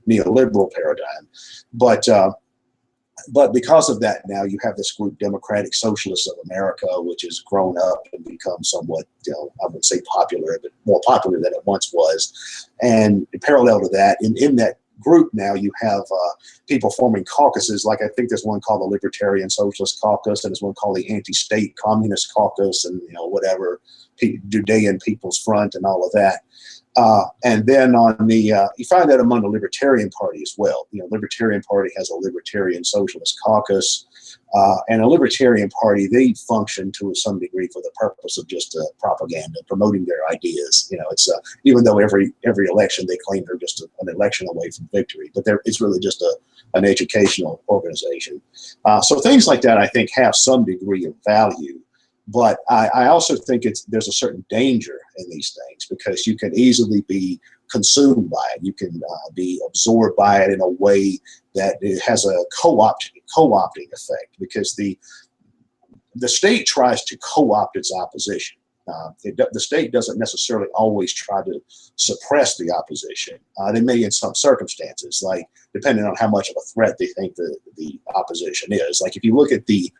neoliberal paradigm. But because of that, now you have this group, Democratic Socialists of America, which has grown up and become somewhat, I wouldn't say popular, but more popular than it once was. And parallel to that, in that group now, you have people forming caucuses. Like I think there's one called the Libertarian Socialist Caucus, and there's one called the Anti-State Communist Caucus, and whatever, Judean People's Front, and all of that. And then on the you find that among the Libertarian Party as well. Libertarian Party has a Libertarian Socialist Caucus, and a Libertarian Party, they function to some degree for the purpose of just propaganda, promoting their ideas. It's even though every election they claim they're just an election away from victory, but it's really just an educational organization. So things like that, I think, have some degree of value. But I also think there's a certain danger in these things, because you can easily be consumed by it. You can be absorbed by it in a way that it has a co-opting effect, because the state tries to co-opt its opposition. The state doesn't necessarily always try to suppress the opposition. They may in some circumstances, like depending on how much of a threat they think the opposition is. Like if you look at the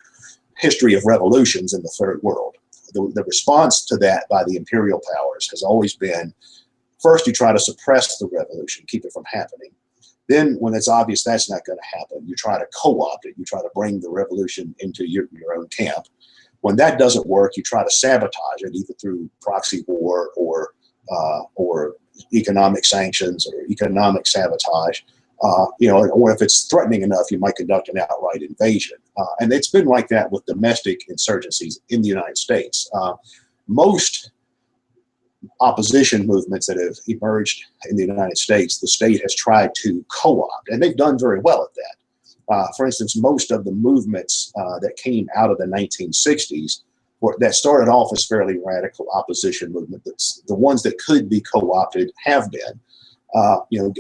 history of revolutions in the Third World, the response to that by the imperial powers has always been, first you try to suppress the revolution, keep it from happening. Then when it's obvious that's not going to happen, you try to co-opt it. You try to bring the revolution into your own camp. When that doesn't work, you try to sabotage it, either through proxy war or economic sanctions or economic sabotage. Or if it's threatening enough, you might conduct an outright invasion. And it's been like that with domestic insurgencies in the United States. Most opposition movements that have emerged in the United States, the state has tried to co-opt, and they've done very well at that. For instance, most of the movements that came out of the 1960s that started off as fairly radical opposition movements, the ones that could be co-opted have been.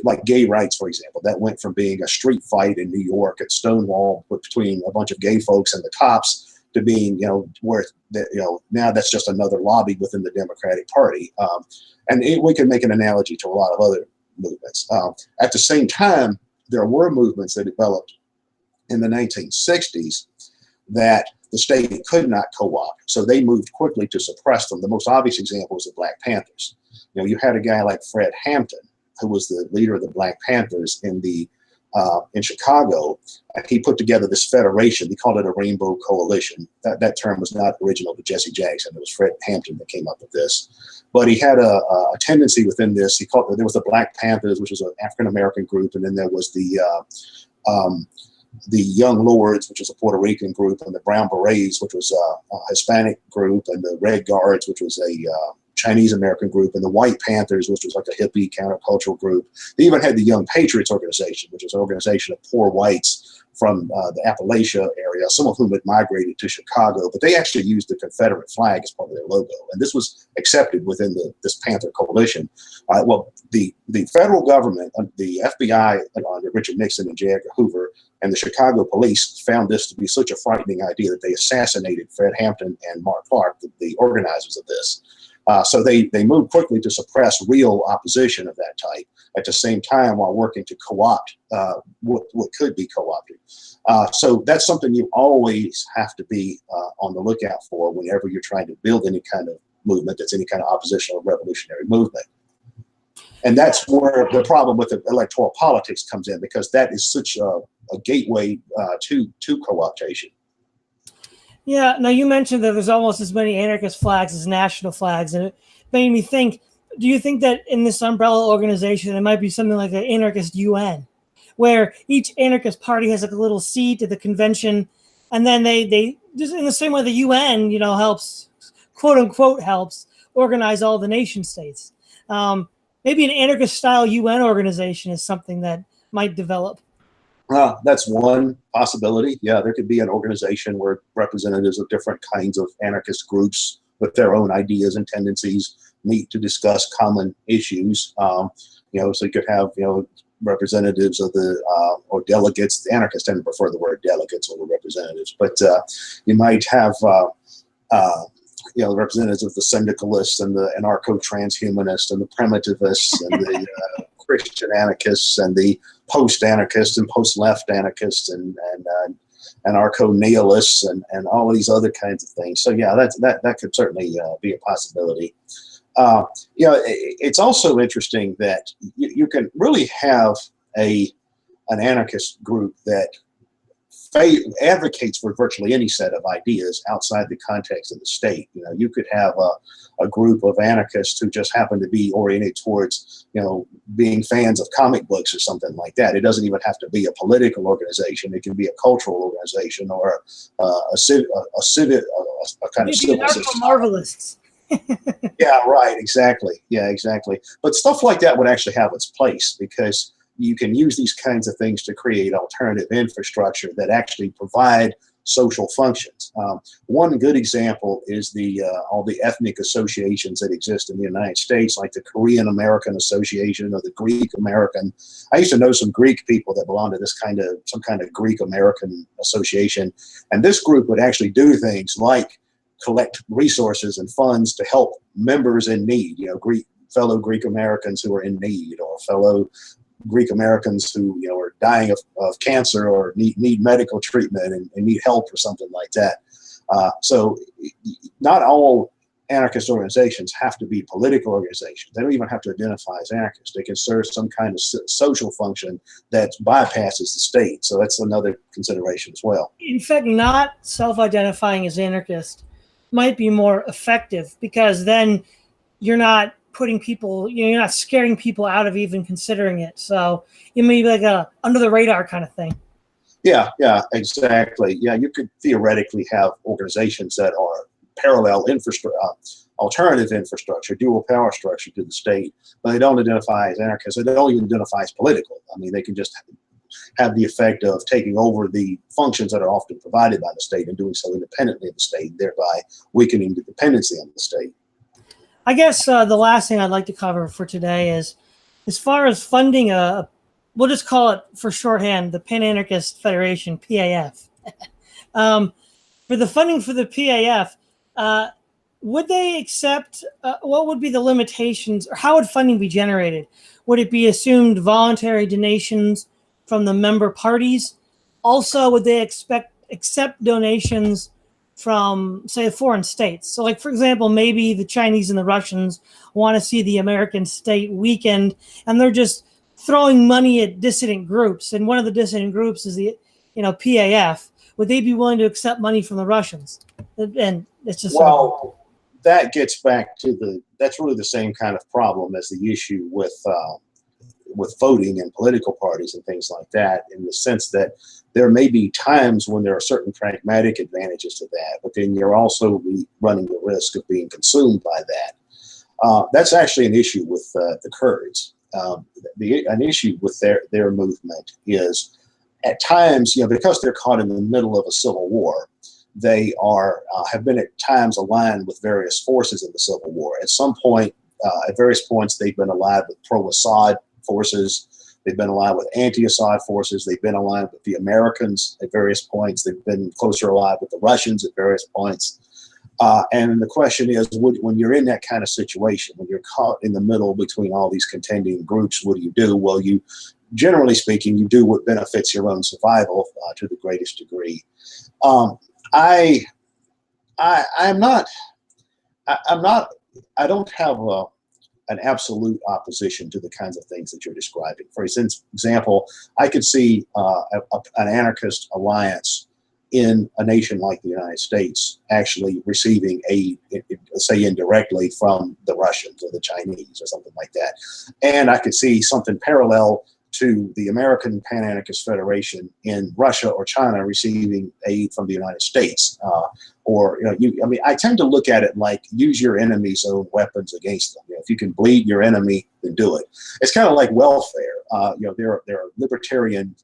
Like gay rights, for example, that went from being a street fight in New York at Stonewall between a bunch of gay folks and the cops to being, now that's just another lobby within the Democratic Party. And we can make an analogy to a lot of other movements. At the same time, there were movements that developed in the 1960s that the state could not co-opt, so they moved quickly to suppress them. The most obvious example is the Black Panthers. You had a guy like Fred Hampton, who was the leader of the Black Panthers in Chicago. He put together this federation. He called it a Rainbow Coalition. That term was not original to Jesse Jackson. It was Fred Hampton that came up with this. But he had a tendency within this. There was the Black Panthers, which was an African American group, and then there was the Young Lords, which was a Puerto Rican group, and the Brown Berets, which was a Hispanic group, and the Red Guards, which was a Chinese American group, and the White Panthers, which was like a hippie countercultural group. They even had the Young Patriots organization, which was an organization of poor whites from the Appalachia area, some of whom had migrated to Chicago, but they actually used the Confederate flag as part of their logo. And this was accepted within this Panther coalition. The federal government, the FBI under Richard Nixon and J. Edgar Hoover, and the Chicago police found this to be such a frightening idea that they assassinated Fred Hampton and Mark Clark, the organizers of this. So they moved quickly to suppress real opposition of that type, at the same time while working to co-opt what could be co-opted. So that's something you always have to be on the lookout for whenever you're trying to build any kind of movement that's any kind of oppositional revolutionary movement. And that's where the problem with the electoral politics comes in, because that is such a gateway to co-optation. Yeah, now you mentioned that there's almost as many anarchist flags as national flags, and it made me think, do you think that in this umbrella organization, it might be something like an anarchist UN, where each anarchist party has like a little seat at the convention, and then they just in the same way the UN, helps, quote unquote, helps organize all the nation states. Maybe an anarchist style UN organization is something that might develop. That's one possibility. Yeah, there could be an organization where representatives of different kinds of anarchist groups with their own ideas and tendencies meet to discuss common issues. So you could have, representatives of or delegates. The anarchists tend to prefer the word delegates over representatives, but you might have, representatives of the syndicalists and the anarcho-transhumanists and the primitivists and the Christian anarchists and the post-anarchists and post-left anarchists and anarcho-nihilists and all of these other kinds of things. So yeah, that could certainly be a possibility. It's also interesting that you can really have an anarchist group that advocates for virtually any set of ideas outside the context of the state. You know, you could have a group of anarchists who just happen to be oriented towards, you know, being fans of comic books or something like that. It doesn't even have to be a political organization. It can be a cultural organization or a kind of civil society. Marvelists. Yeah, right, exactly. Yeah, exactly. But stuff like that would actually have its place, because you can use these kinds of things to create alternative infrastructure that actually provide social functions. One good example is all the ethnic associations that exist in the United States, like the Korean American Association or the Greek American. I used to know some Greek people that belong to some kind of Greek American association, and this group would actually do things like collect resources and funds to help members in need. You know, fellow Greek Americans who are in need, or fellow Greek Americans who, you know, are dying of cancer or need medical treatment and need help or something like that. So not all anarchist organizations have to be political organizations. They don't even have to identify as anarchists. They can serve some kind of social function that bypasses the state. So that's another consideration as well. In fact, not self-identifying as anarchist might be more effective, because then you're not putting people, you know, you're not scaring people out of even considering it. So it may be like a under the radar kind of thing. Yeah, exactly. Yeah, you could theoretically have organizations that are parallel infrastructure, alternative infrastructure, dual power structure to the state, but they don't identify as anarchists. They don't even identify as political. I mean, they can just have the effect of taking over the functions that are often provided by the state and doing so independently of the state, thereby weakening the dependency on the state. I guess the last thing I'd like to cover for today is, as far as funding we'll just call it for shorthand, the Pan-Anarchist Federation, PAF. For the funding for the PAF, would they accept, what would be the limitations, or how would funding be generated? Would it be assumed voluntary donations from the member parties? Also, would they accept donations from, say, foreign states? So, like, for example, maybe the Chinese and the Russians want to see the American state weakened, and they're just throwing money at dissident groups, and one of the dissident groups is the, you know, PAF. Would they be willing to accept money from the Russians? And it's just that gets back to that's really the same kind of problem as the issue with voting and political parties and things like that, in the sense that there may be times when there are certain pragmatic advantages to that, but then you're also running the risk of being consumed by that. That's actually an issue with the Kurds. An issue with their movement is, at times, you know, because they're caught in the middle of a civil war, they have been at times aligned with various forces in the civil war. At some point, at various points, they've been allied with pro-Assad forces. They've been aligned with anti-Assad forces. They've been aligned with the Americans at various points. They've been closer allied with the Russians at various points. And the question is, when you're in that kind of situation, when you're caught in the middle between all these contending groups, what do? Well, generally speaking, you do what benefits your own survival to the greatest degree. I don't have an absolute opposition to the kinds of things that you're describing. For example, I could see an anarchist alliance in a nation like the United States actually receiving aid, say indirectly, from the Russians or the Chinese or something like that. And I could see something parallel to the American Pan-Anarchist Federation in Russia or China receiving aid from the United States. I tend to look at it like, use your enemy's own weapons against them. You know, if you can bleed your enemy, then do it. It's kind of like welfare. There are libertarian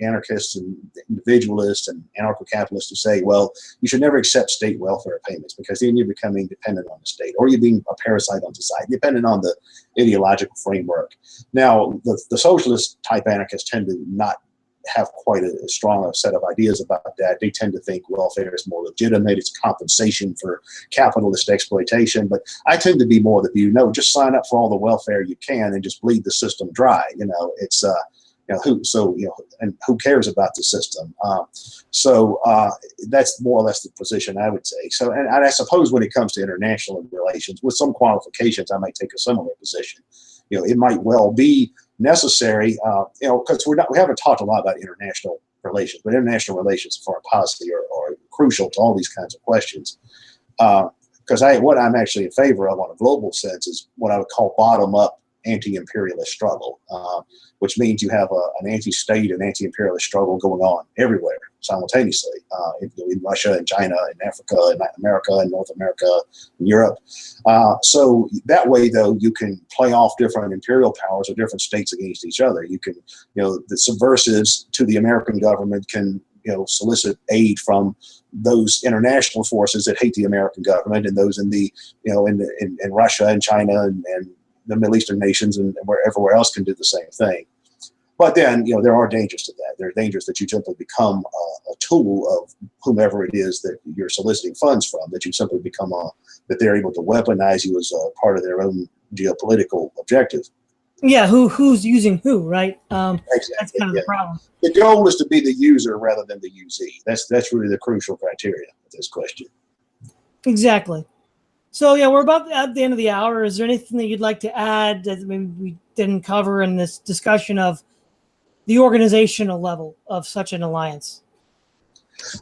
anarchists and individualists and anarcho-capitalists who say, well, you should never accept state welfare payments, because then you're becoming dependent on the state, or you're being a parasite on society, dependent on the ideological framework. Now, the socialist type anarchists tend to not have quite a strong set of ideas about that. They tend to think welfare is more legitimate, it's compensation for capitalist exploitation. But I tend to be more the view, no, just sign up for all the welfare you can and just bleed the system dry. You know, it's and who cares about the system? That's more or less the position I would take. So, and I suppose when it comes to international relations, with some qualifications, I might take a similar position. You know, it might well be necessary, because we haven't talked a lot about international relations, but international relations and foreign policy are crucial to all these kinds of questions. Because what I'm actually in favor of on a global sense is what I would call bottom-up anti-imperialist struggle, which means you have an anti-state and anti-imperialist struggle going on everywhere simultaneously, in Russia and China and Africa and Latin America and North America and Europe. So that way, though, you can play off different imperial powers or different states against each other. You can, the subversives to the American government can, solicit aid from those international forces that hate the American government, and those in the, in Russia and China and the Middle Eastern nations and everywhere else can do the same thing. But then, there are dangers to that. There are dangers that you simply become a tool of whomever it is that you're soliciting funds from, that you simply become that they're able to weaponize you as a part of their own geopolitical objective. Yeah, who's using who, right? Exactly, that's kind of the problem. The goal is to be the user rather than the usee. That's really the crucial criteria of this question. Exactly. So yeah, we're about at the end of the hour. Is there anything that you'd like to add that maybe we didn't cover in this discussion of the organizational level of such an alliance?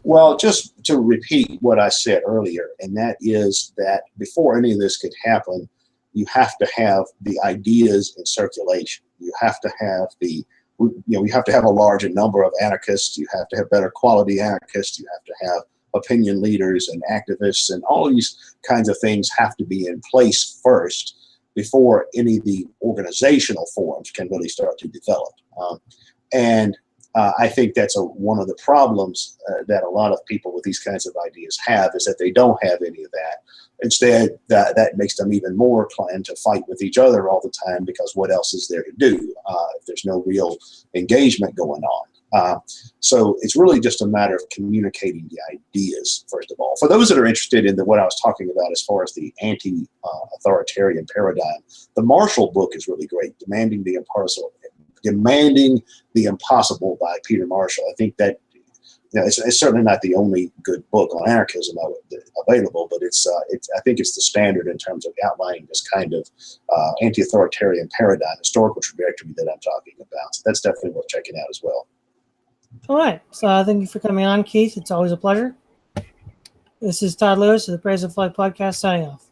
Well, just to repeat what I said earlier, and that is that before any of this could happen, you have to have the ideas in circulation. You have to have you have to have a larger number of anarchists. You have to have better quality anarchists. You have to have opinion leaders and activists, and all these kinds of things have to be in place first before any of the organizational forms can really start to develop. I think that's one of the problems that a lot of people with these kinds of ideas have, is that they don't have any of that. Instead, that makes them even more inclined to fight with each other all the time, because what else is there to do if there's no real engagement going on? So it's really just a matter of communicating the ideas, first of all. For those that are interested in what I was talking about as far as the anti-authoritarian paradigm, the Marshall book is really great, Demanding the Impossible by Peter Marshall. I think that it's certainly not the only good book on anarchism available, but I think it's the standard in terms of outlining this kind of anti-authoritarian paradigm, historical trajectory that I'm talking about. So that's definitely worth checking out as well. All right. So thank you for coming on, Keith. It's always a pleasure. This is Todd Lewis of the Praise of Flight podcast signing off.